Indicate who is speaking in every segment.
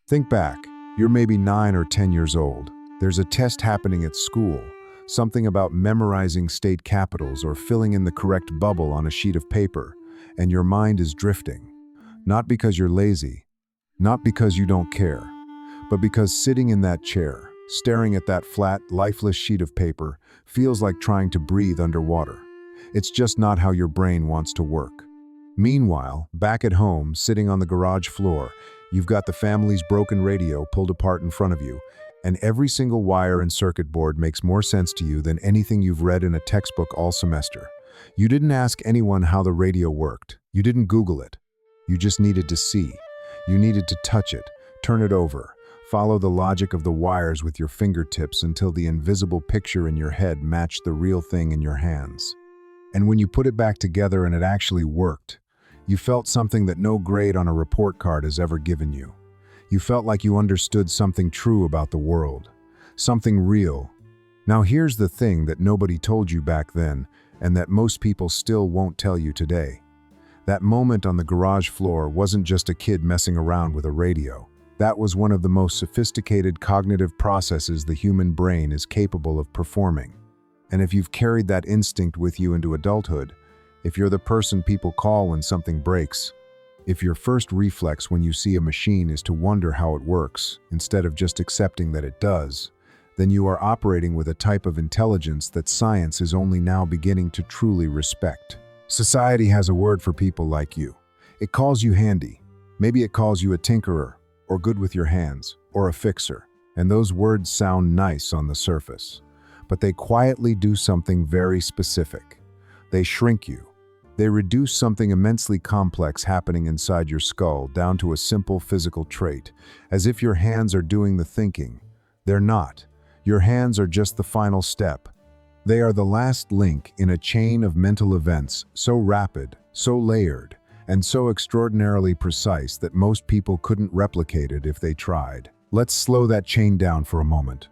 Speaker 1: Think back. You're maybe 9 or 10 years old. There's a test happening at school, something about memorizing state capitals or filling in the correct bubble on a sheet of paper, and your mind is drifting. Not because you're lazy, not because you don't care, but because sitting in that chair, staring at that flat, lifeless sheet of paper, feels like trying to breathe underwater. It's just not how your brain wants to work. Meanwhile, back at home, sitting on the garage floor, you've got the family's broken radio pulled apart in front of you, and every single wire and circuit board makes more sense to you than anything you've read in a textbook all semester. You didn't ask anyone how the radio worked. You didn't Google it. You just needed to see. You needed to touch it, turn it over, follow the logic of the wires with your fingertips until the invisible picture in your head matched the real thing in your hands. And when you put it back together and it actually worked, you felt something that no grade on a report card has ever given you. You felt like you understood something true about the world, something real. Now here's the thing that nobody told you back then, and that most people still won't tell you today. That moment on the garage floor wasn't just a kid messing around with a radio. That was one of the most sophisticated cognitive processes the human brain is capable of performing. And if you've carried that instinct with you into adulthood, if you're the person people call when something breaks, if your first reflex when you see a machine is to wonder how it works, instead of just accepting that it does, then you are operating with a type of intelligence that science is only now beginning to truly respect. Society has a word for people like you. It calls you handy. Maybe it calls you a tinkerer, or good with your hands, or a fixer. And those words sound nice on the surface. But they quietly do something very specific. They shrink you. They reduce something immensely complex happening inside your skull down to a simple physical trait, as if your hands are doing the thinking. They're not. Your hands are just the final step. They are the last link in a chain of mental events so rapid, so layered, and so extraordinarily precise that most people couldn't replicate it if they tried. Let's slow that chain down for a moment.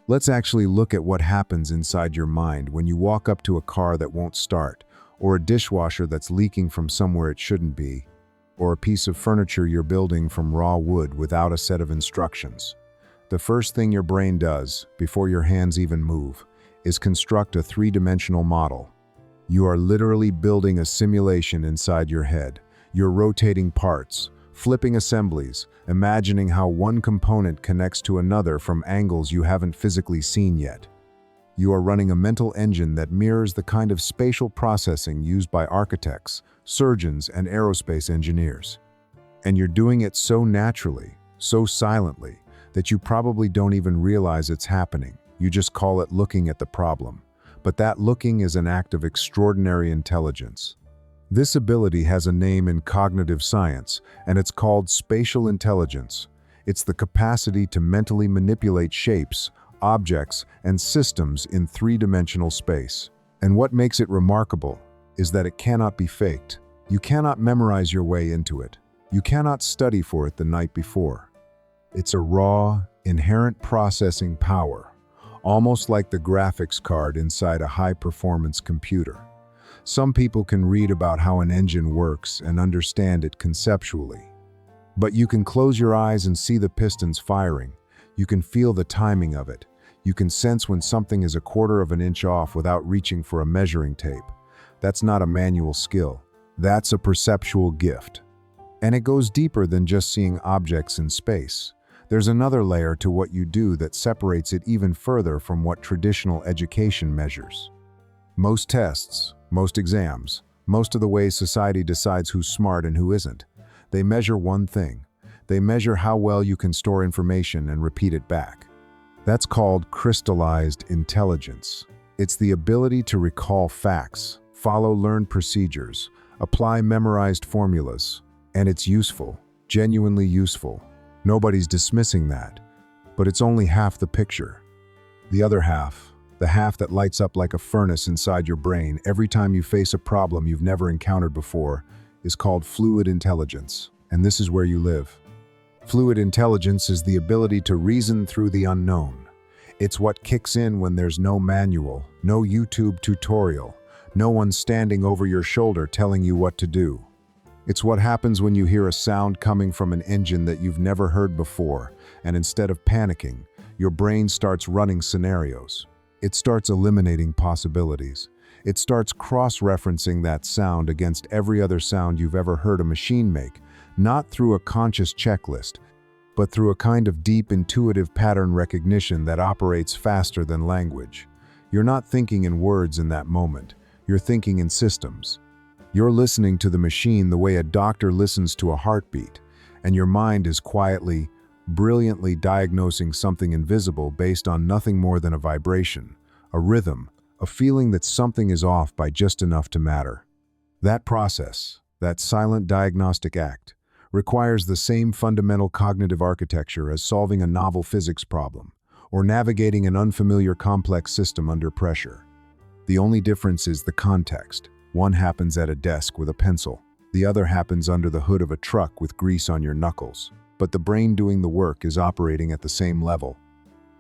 Speaker 1: Let's actually look at what happens inside your mind when you walk up to a car that won't start, or a dishwasher that's leaking from somewhere it shouldn't be, or a piece of furniture you're building from raw wood without a set of instructions. The first thing your brain does, before your hands even move, is construct a three-dimensional model. You are literally building a simulation inside your head. You're rotating parts, flipping assemblies, imagining how one component connects to another from angles you haven't physically seen yet. You are running a mental engine that mirrors the kind of spatial processing used by architects, surgeons, and aerospace engineers. And you're doing it so naturally, so silently, that you probably don't even realize it's happening. You just call it looking at the problem. But that looking is an act of extraordinary intelligence. This ability has a name in cognitive science, and it's called spatial intelligence. It's the capacity to mentally manipulate shapes, objects, and systems in three-dimensional space. And what makes it remarkable is that it cannot be faked. You cannot memorize your way into it. You cannot study for it the night before. It's a raw, inherent processing power, almost like the graphics card inside a high-performance computer. Some people can read about how an engine works and understand it conceptually. But you can close your eyes and see the pistons firing. You can feel the timing of it. You can sense when something is a quarter of an inch off without reaching for a measuring tape. That's not a manual skill. That's a perceptual gift. And it goes deeper than just seeing objects in space. There's another layer to what you do that separates it even further from what traditional education measures. Most tests, most exams, most of the ways society decides who's smart and who isn't, they measure one thing. They measure how well you can store information and repeat it back. That's called crystallized intelligence. It's the ability to recall facts, follow learned procedures, apply memorized formulas. And it's useful, genuinely useful. Nobody's dismissing that, but it's only half the picture. The other half, the half that lights up like a furnace inside your brain every time you face a problem you've never encountered before, is called fluid intelligence, and this is where you live. Fluid intelligence is the ability to reason through the unknown. It's what kicks in when there's no manual, no YouTube tutorial, no one standing over your shoulder telling you what to do. It's what happens when you hear a sound coming from an engine that you've never heard before, and instead of panicking, your brain starts running scenarios. It starts eliminating possibilities. It starts cross-referencing that sound against every other sound you've ever heard a machine make, not through a conscious checklist, but through a kind of deep intuitive pattern recognition that operates faster than language. You're not thinking in words in that moment. You're thinking in systems. You're listening to the machine the way a doctor listens to a heartbeat, and your mind is quietly, brilliantly diagnosing something invisible based on nothing more than a vibration, a rhythm, a feeling that something is off by just enough to matter. That process, that silent diagnostic act, requires the same fundamental cognitive architecture as solving a novel physics problem or navigating an unfamiliar complex system under pressure. The only difference is the context. One happens at a desk with a pencil. The other happens under the hood of a truck with grease on your knuckles. But the brain doing the work is operating at the same level.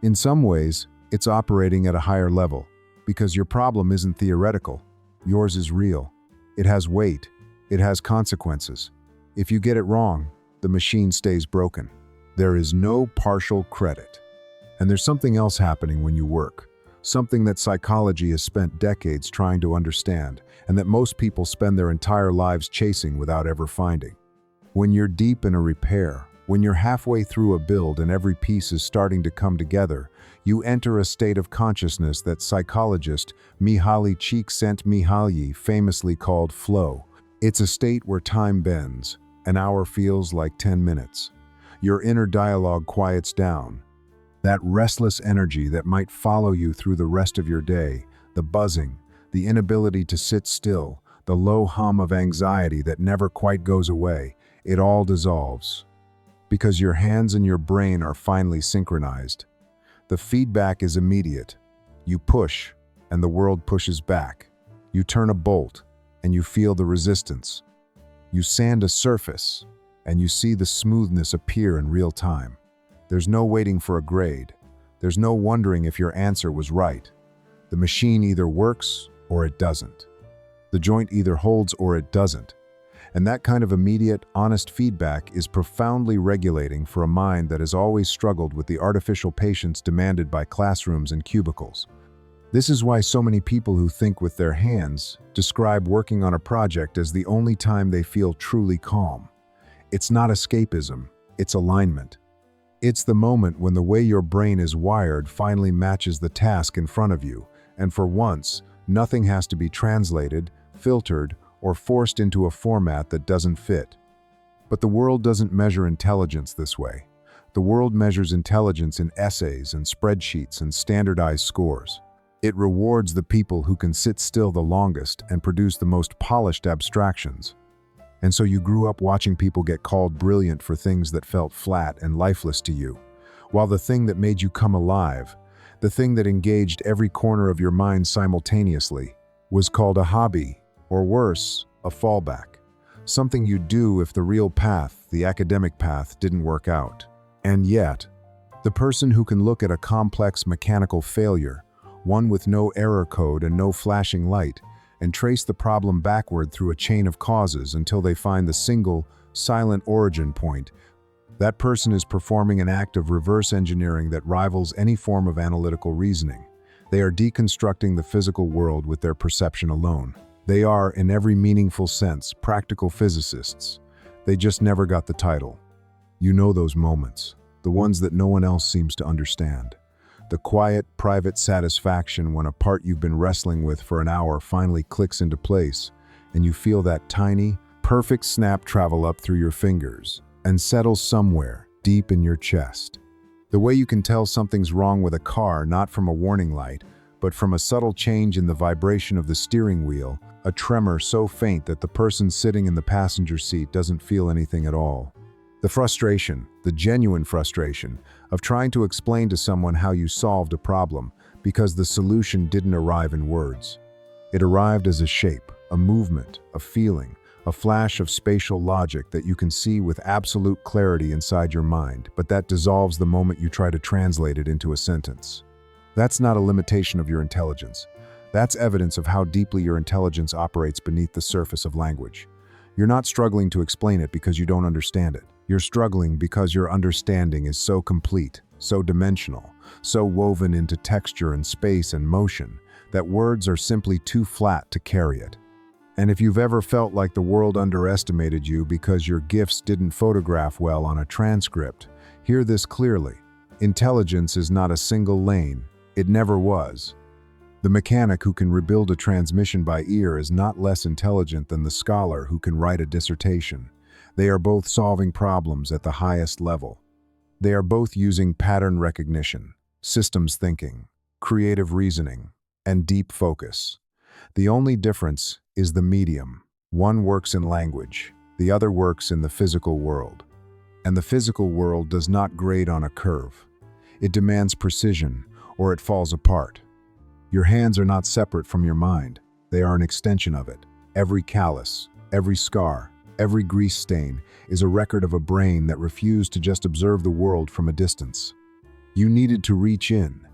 Speaker 1: In some ways, it's operating at a higher level because your problem isn't theoretical. Yours is real. It has weight. It has consequences. If you get it wrong, the machine stays broken. There is no partial credit. And there's something else happening when you work. Something that psychology has spent decades trying to understand, and that most people spend their entire lives chasing without ever finding. When you're deep in a repair, when you're halfway through a build and every piece is starting to come together, you enter a state of consciousness that psychologist Mihaly Csikszentmihalyi famously called flow. It's a state where time bends. An hour feels like 10 minutes. Your inner dialogue quiets down. That restless energy that might follow you through the rest of your day, the buzzing, the inability to sit still, the low hum of anxiety that never quite goes away, it all dissolves. Because your hands and your brain are finally synchronized. The feedback is immediate. You push, and the world pushes back. You turn a bolt, and you feel the resistance. You sand a surface, and you see the smoothness appear in real time. There's no waiting for a grade. There's no wondering if your answer was right. The machine either works or it doesn't. The joint either holds or it doesn't. And that kind of immediate, honest feedback is profoundly regulating for a mind that has always struggled with the artificial patience demanded by classrooms and cubicles. This is why so many people who think with their hands describe working on a project as the only time they feel truly calm. It's not escapism, it's alignment. It's the moment when the way your brain is wired finally matches the task in front of you, and for once, nothing has to be translated, filtered, or forced into a format that doesn't fit. But the world doesn't measure intelligence this way. The world measures intelligence in essays and spreadsheets and standardized scores. It rewards the people who can sit still the longest and produce the most polished abstractions. And so you grew up watching people get called brilliant for things that felt flat and lifeless to you, while the thing that made you come alive, the thing that engaged every corner of your mind simultaneously, was called a hobby, or worse, a fallback. Something you'd do if the real path, the academic path, didn't work out. And yet, the person who can look at a complex mechanical failure, one with no error code and no flashing light, and trace the problem backward through a chain of causes until they find the single, silent origin point, that person is performing an act of reverse engineering that rivals any form of analytical reasoning. They are deconstructing the physical world with their perception alone. They are, in every meaningful sense, practical physicists. They just never got the title. You know those moments, the ones that no one else seems to understand. The quiet, private satisfaction when a part you've been wrestling with for an hour finally clicks into place, and you feel that tiny, perfect snap travel up through your fingers and settle somewhere deep in your chest. The way you can tell something's wrong with a car not from a warning light, but from a subtle change in the vibration of the steering wheel, a tremor so faint that the person sitting in the passenger seat doesn't feel anything at all. The frustration, the genuine frustration, of trying to explain to someone how you solved a problem because the solution didn't arrive in words. It arrived as a shape, a movement, a feeling, a flash of spatial logic that you can see with absolute clarity inside your mind, but that dissolves the moment you try to translate it into a sentence. That's not a limitation of your intelligence. That's evidence of how deeply your intelligence operates beneath the surface of language. You're not struggling to explain it because you don't understand it. You're struggling because your understanding is so complete, so dimensional, so woven into texture and space and motion, that words are simply too flat to carry it. And if you've ever felt like the world underestimated you because your gifts didn't photograph well on a transcript, hear this clearly. Intelligence is not a single lane. It never was. The mechanic who can rebuild a transmission by ear is not less intelligent than the scholar who can write a dissertation. They are both solving problems at the highest level. They are both using pattern recognition, systems thinking, creative reasoning, and deep focus. The only difference is the medium. One works in language, the other works in the physical world. And the physical world does not grade on a curve. It demands precision, or it falls apart. Your hands are not separate from your mind. They are an extension of it. Every callus, every scar, every grease stain is a record of a brain that refused to just observe the world from a distance. You needed to reach in.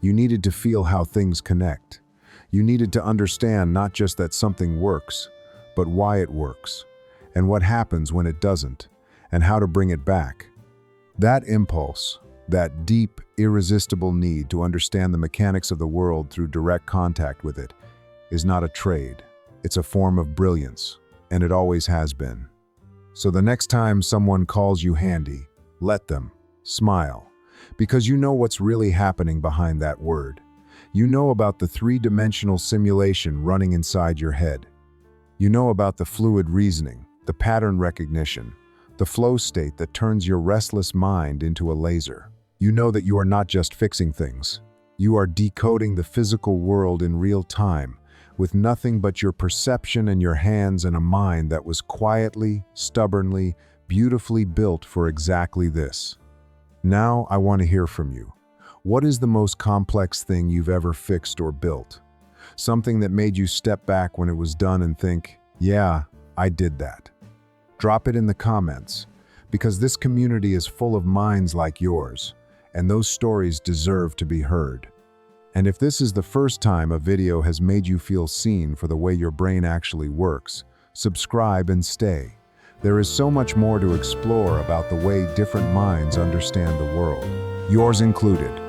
Speaker 1: You needed to feel how things connect. You needed to understand not just that something works, but why it works, and what happens when it doesn't, and how to bring it back. That impulse, that deep, irresistible need to understand the mechanics of the world through direct contact with it, is not a trade. It's a form of brilliance, and it always has been. So the next time someone calls you handy, let them. Smile, because you know what's really happening behind that word. You know about the three-dimensional simulation running inside your head. You know about the fluid reasoning, the pattern recognition, the flow state that turns your restless mind into a laser. You know that you are not just fixing things. You are decoding the physical world in real time, with nothing but your perception and your hands and a mind that was quietly, stubbornly, beautifully built for exactly this. Now I want to hear from you. What is the most complex thing you've ever fixed or built? Something that made you step back when it was done and think, yeah, I did that. Drop it in the comments, because this community is full of minds like yours, and those stories deserve to be heard. And if this is the first time a video has made you feel seen for the way your brain actually works, subscribe and stay. There is so much more to explore about the way different minds understand the world, yours included.